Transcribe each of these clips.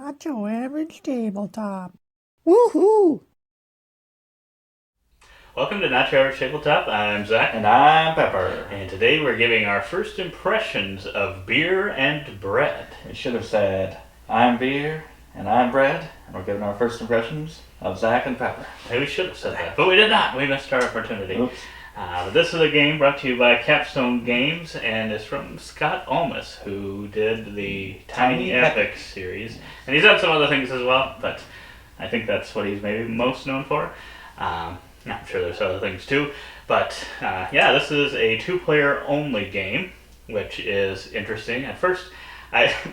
Not your average tabletop. Woohoo! Welcome to Not Your Average Tabletop. I'm Zach. And I'm Pepper. And today we're giving our first impressions of beer and bread. We should have said, I'm beer and I'm bread, and we're giving our first impressions of Zach and Pepper. Maybe we should have said that, but we did not. We missed our opportunity. Oops. This is a game brought to you by Capstone Games, and is from Scott Almes, who did the Tiny Epic series. And he's done some other things as well, but I think that's what he's maybe most known for. I'm sure there's other things too, but this is a two-player only game, which is interesting. At first,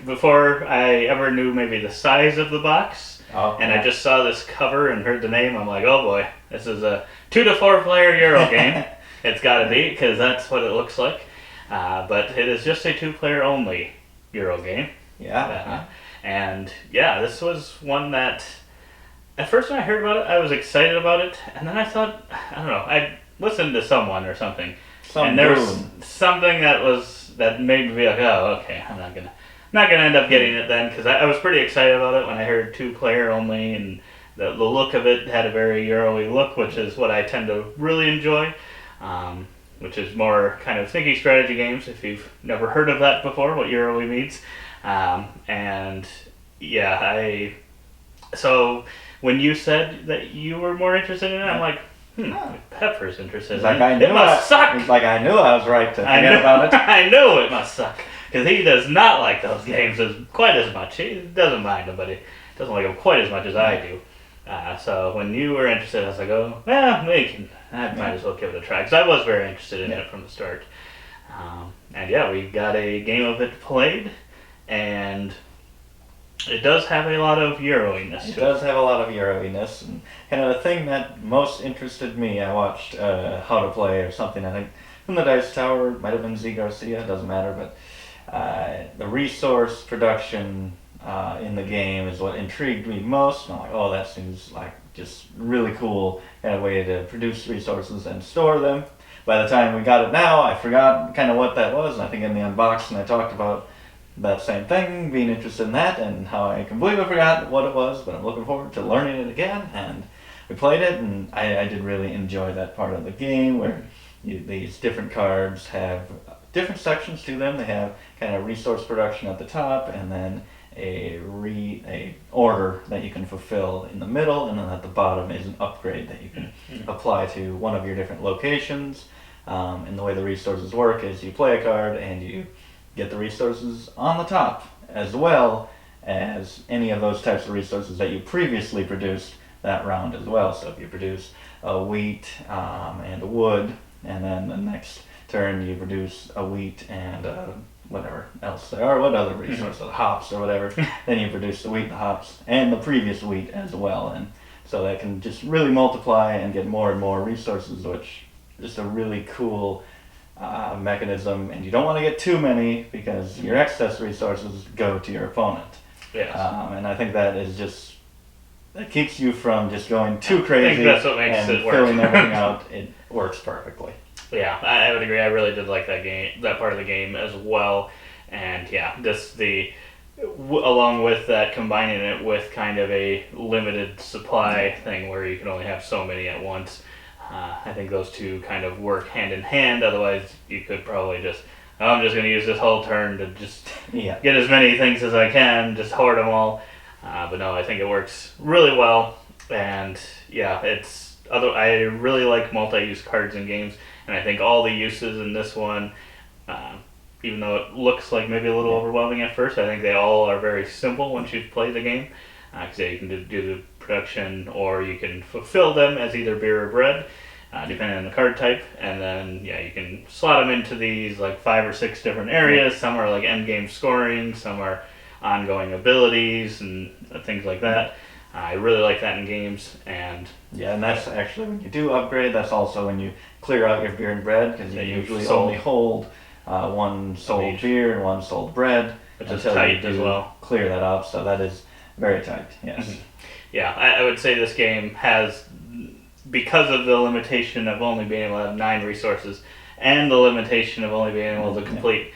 before I ever knew maybe the size of the box, I just saw this cover and heard the name, I'm like, oh boy, this is a 2 to 4 player Euro game. It's got to be, because that's what it looks like. But it is just a 2-player only Euro game. Yeah. This was one that, at first when I heard about it, I was excited about it, and then I thought, I don't know, I listened to someone or something, and there was something that made me be like, oh, okay, I'm not gonna end up getting it then, because I was pretty excited about it when I heard 2-player only, and the look of it had a very Euro-y look, which is what I tend to really enjoy, which is more kind of thinking strategy games, if you've never heard of that before, what Euro-y means. So when you said that you were more interested in it, I'm like, Pepper's interested in it. It must suck! It's like I knew I was right to forget about it. I know it must suck. Because he does not like those games quite as much. He doesn't mind them, but he doesn't like them quite as much as I do. So when you were interested, I was like, oh, well, I might as well give it a try. Because I was very interested in it from the start. We got a game of it played, and it does have a lot of Euro-iness to it. It does have a lot of Euro-iness, and kind of the thing that most interested me, I watched How to Play or something, I think, from the Dice Tower, might have been Z Garcia, doesn't matter, but the resource production in the game is what intrigued me most. And I'm like, oh, that seems like just really cool kind of way to produce resources and store them. By the time we got it now, I forgot kind of what that was, and I think in the unboxing I talked about that same thing, being interested in that, and how I completely forgot what it was, but I'm looking forward to learning it again, and we played it, and I did really enjoy that part of the game, where these different cards have different sections to them. They have kind of resource production at the top, and then a order that you can fulfill in the middle, and then at the bottom is an upgrade that you can apply to one of your different locations. And the way the resources work is you play a card and you get the resources on the top, as well as any of those types of resources that you previously produced that round as well. So if you produce a wheat and a wood, and then the next turn you produce a wheat and whatever else there are, what other resource, hops or whatever, then you produce the wheat, the hops, and the previous wheat as well. And so that can just really multiply and get more and more resources, which is just a really cool mechanism, and you don't want to get too many because your excess resources go to your opponent. Yes. And I think that keeps you from just going too crazy. I think that's what makes and it work. filling everything out. It works perfectly. Yeah, I would agree. I really did like that part of the game as well. And along with that, combining it with kind of a limited supply thing where you can only have so many at once. I think those two kind of work hand in hand. Otherwise, you could probably I'm just going to use this whole turn to just get as many things as I can, just hoard them all. But no, I think it works really well. And I really like multi-use cards in games. And I think all the uses in this one, even though it looks like maybe a little overwhelming at first, I think they all are very simple once you've played the game. Because you can do the production, or you can fulfill them as either beer or bread, depending on the card type. And then you can slot them into these like 5 or 6 different areas. Some are like end game scoring, some are ongoing abilities and things like that. I really like that in games. And that's actually when you do upgrade, that's also when you clear out your beer and bread, because you usually only hold one sold beer and one sold bread, which is tight as well. Clear that up, so that is very tight. Yes. Mm-hmm. Yeah, I would say this game has, because of the limitation of only being able to have 9 resources, and the limitation of only being able to complete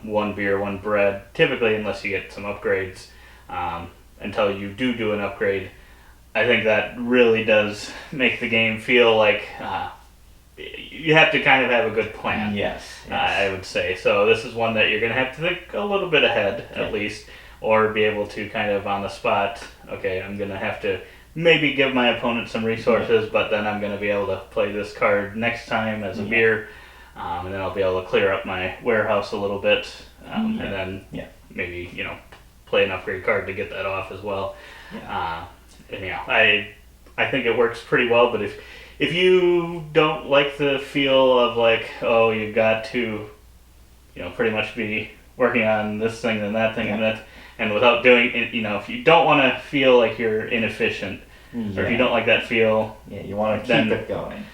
one beer, one bread, typically unless you get some upgrades. until you do an upgrade, I think that really does make the game feel like you have to kind of have a good plan. Yes. I would say. So this is one that you're going to have to think a little bit ahead, at least, or be able to kind of on the spot, okay, I'm going to have to maybe give my opponent some resources, but then I'm going to be able to play this card next time as a beer, and then I'll be able to clear up my warehouse a little bit, and then maybe, play an upgrade card to get that off as well. And I think it works pretty well, but if you don't like the feel of like, oh, you've got to, pretty much be working on this thing and that thing and that, and without doing it, if you don't want to feel like you're inefficient, or if you don't like that feel, you want to keep it going.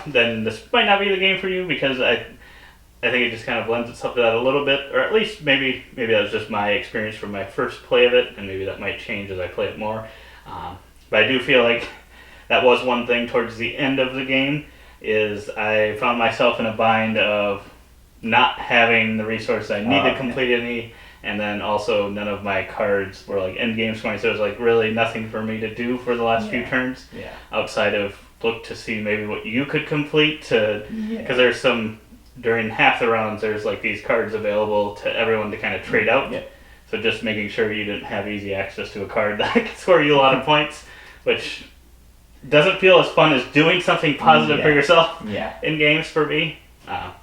Then this might not be the game for you, because I think it just kind of lends itself to that a little bit, or at least maybe that was just my experience from my first play of it, and maybe that might change as I play it more. But I do feel like that was one thing towards the end of the game, is I found myself in a bind of not having the resources I need to complete any, and then also none of my cards were like end game scoring, so it was like really nothing for me to do for the last few turns, outside of look to see maybe what you could complete, because there's some, during half the rounds there's like these cards available to everyone to kind of trade out, so just making sure you didn't have easy access to a card that could score you a lot of points, which doesn't feel as fun as doing something positive for yourself in games for me.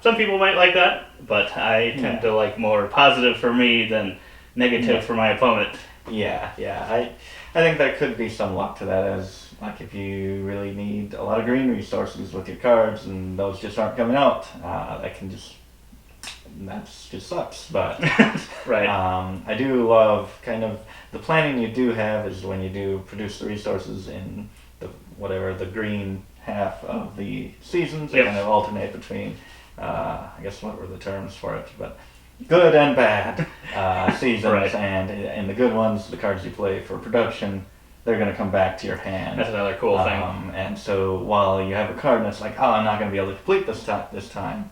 Some people might like that, but I tend to like more positive for me than negative for my opponent. I think there could be some luck to that, as like if you really need a lot of green resources with your cards and those just aren't coming out, that just sucks. But right. I do love kind of the planning you do have is when you do produce the resources in the green half of the seasons, they kind of alternate between, I guess what were the terms for it, but good and bad seasons, and in the good ones, the cards you play for production, they're going to come back to your hand. That's another cool thing. And so while you have a card that's like, oh, I'm not going to be able to complete this time,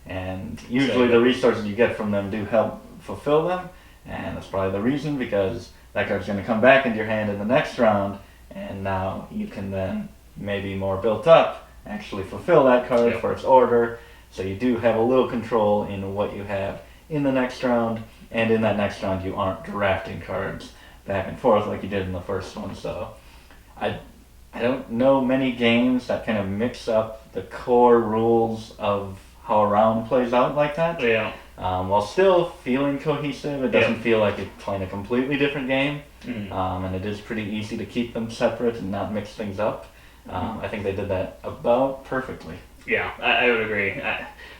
and usually the resources you get from them do help fulfill them, and that's probably the reason, because that card's going to come back into your hand in the next round, and now you can then, maybe more built up, actually fulfill that card for its order, so you do have a little control in what you have in the next round, and in that next round you aren't drafting cards back and forth like you did in the first one. So I don't know many games that kind of mix up the core rules of how a round plays out like that. While still feeling cohesive, it doesn't feel like you're playing a completely different game, and it is pretty easy to keep them separate and not mix things up. I think they did that about perfectly. Yeah, I would agree.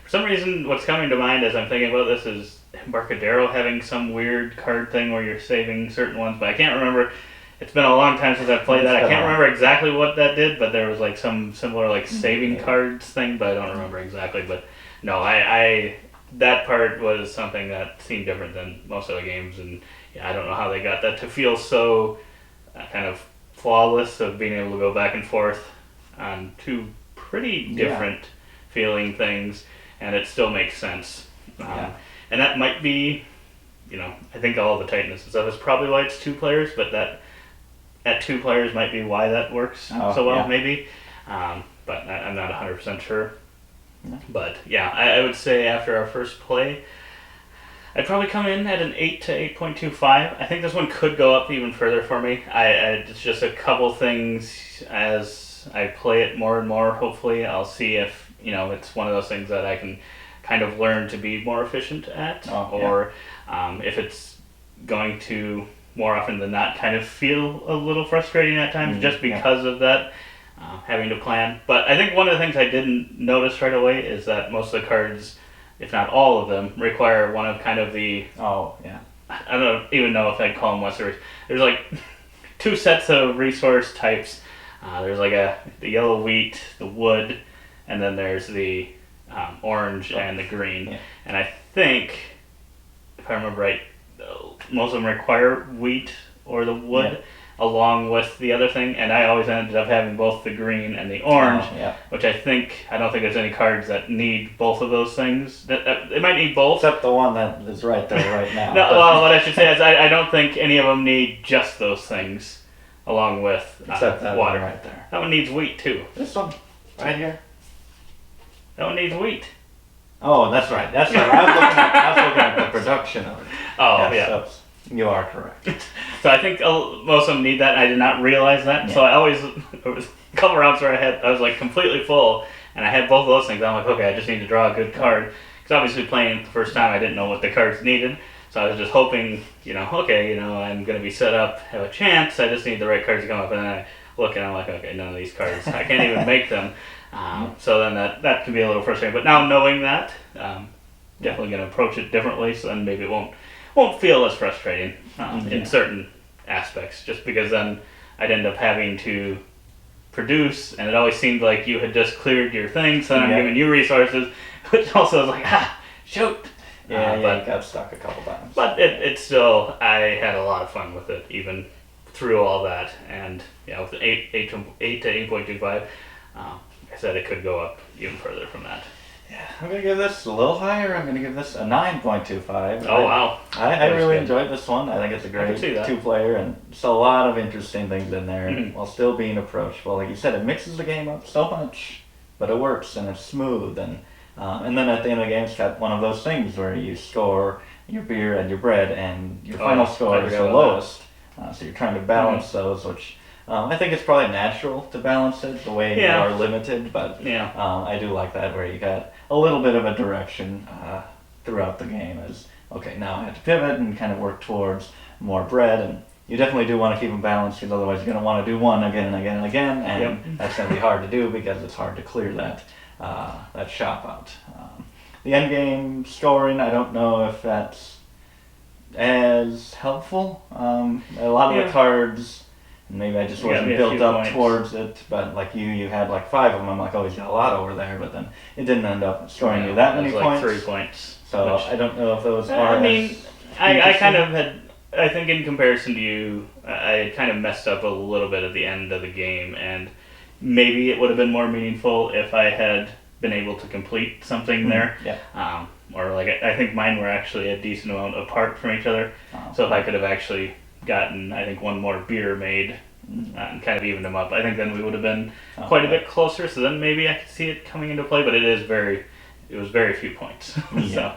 For some reason, what's coming to mind as I'm thinking about this is Embarcadero having some weird card thing where you're saving certain ones, but I can't remember. It's been a long time since I've played that. I can't remember exactly what that did, but there was like some similar like saving cards thing, but I don't remember exactly. But no, I that part was something that seemed different than most other games, and I don't know how they got that to feel so kind of flawless, of being able to go back and forth on two pretty different feeling things, and it still makes sense. And that might be, I think all the tightness and stuff is probably why it's 2 players, but that at 2 players might be why that works so well, maybe. But I'm not 100% sure. But I would say after our first play, I'd probably come in at an 8 to 8.25. I think this one could go up even further for me. It's just a couple things as I play it more and more. Hopefully I'll see if, it's one of those things that I can kind of learn to be more efficient at, or if it's going to more often than not kind of feel a little frustrating at times just because of that, having to plan. But I think one of the things I didn't notice right away is that most of the cards, if not all of them, require one of kind of the... I don't even know if I'd call them Western. There's like 2 sets of resource types. There's like the yellow wheat, the wood, and then there's the orange and the green. And I think, if I remember right, most of them require wheat or the wood. along with the other thing, and I always ended up having both the green and the orange, Yeah. which I don't think there's any cards that need both of those things. They might need both. Except the one that is right there right now. No, well, what I should say is I don't think any of them need just those things, along with Except that water. one right there. That one needs wheat too. This one, right here. That one needs wheat. Oh, that's right. That's right. I was looking at the production of it. Oh, Yes, yeah. that's- you are correct. So I think most of them need that, and I did not realize that. Yeah. So there was a couple rounds where I was like completely full, and I had both of those things. I'm like, okay, I just need to draw a good card. Because obviously playing it the first time, I didn't know what the cards needed. So I was just hoping, I'm going to be set up, have a chance. I just need the right cards to come up. And then I look and I'm like, okay, none of these cards. I can't even make them. So then that can be a little frustrating. But now knowing that, definitely going to approach it differently. So then maybe it won't feel as frustrating in certain aspects. Just because then I'd end up having to produce, and it always seemed like you had just cleared your thing. So then I'm giving you resources, which also is like, shoot. Yeah, But got stuck a couple times. But it's still, I had a lot of fun with it, even through all that. And with the 8 to 8.25, like I said, it could go up even further from that. Yeah, I'm gonna give this a little higher. I'm gonna give this a 9.25. Oh, wow. I really good. enjoyed this one. I think it's a I can see great that. 2-player, and there's a lot of interesting things in there Mhm. while still being approachable. Like you said, it mixes the game up so much, but it works and it's smooth. And then at the end of the game, it's got one of those things where you score your beer and your bread, and your final score I is forgot the about lowest. So you're trying to balance those, which I think it's probably natural to balance it the way Yeah. you are limited, but Yeah. I do like that where you got a little bit of a direction throughout the game. As okay, now I have to pivot and kind of work towards more bread, and you definitely do want to keep them balanced because otherwise you're going to want to do one again and again and again, and Yep. that's going to be hard to do because it's hard to clear that shop out. The end game scoring, I don't know if that's as helpful. A lot of the cards, maybe I just You got wasn't me a built few up points. towards it, but like you had like 5 of them. I'm like, oh, he's got a lot over there, but then it didn't end up scoring you that It many was points. like 3 points. So which- I don't know if those are. I mean, as I interesting. kind of had, I think in comparison to you, I had kind of messed up a little bit at the end of the game, and maybe it would have been more meaningful if I had been able to complete something there. Yeah. Or like, I think mine were actually a decent amount apart from each other, so if I could have actually gotten, I think, one more beer made and kind of evened them up, I think then we would have been quite a bit closer, so then maybe I could see it coming into play, but it was very few points. So,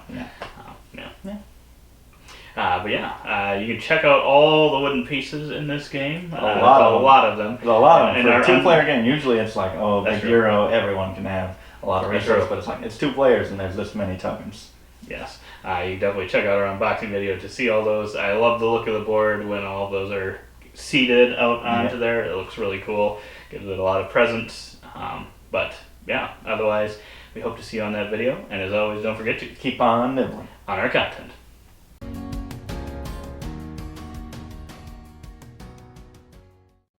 but you can check out all the wooden pieces in this game. A lot of them. There's a lot of them. And For a our- 2-player game, usually it's like, oh, That's big true. Euro, everyone can have a lot of That's resources, true. but it's like, it's 2 players and there's this many tokens. Yes. You can definitely check out our unboxing video to see all those. I love the look of the board when all of those are seated out onto there. It looks really cool. Gives it a lot of presence. But yeah, otherwise, we hope to see you on that video. And as always, don't forget to Keep on nibbling. on our content.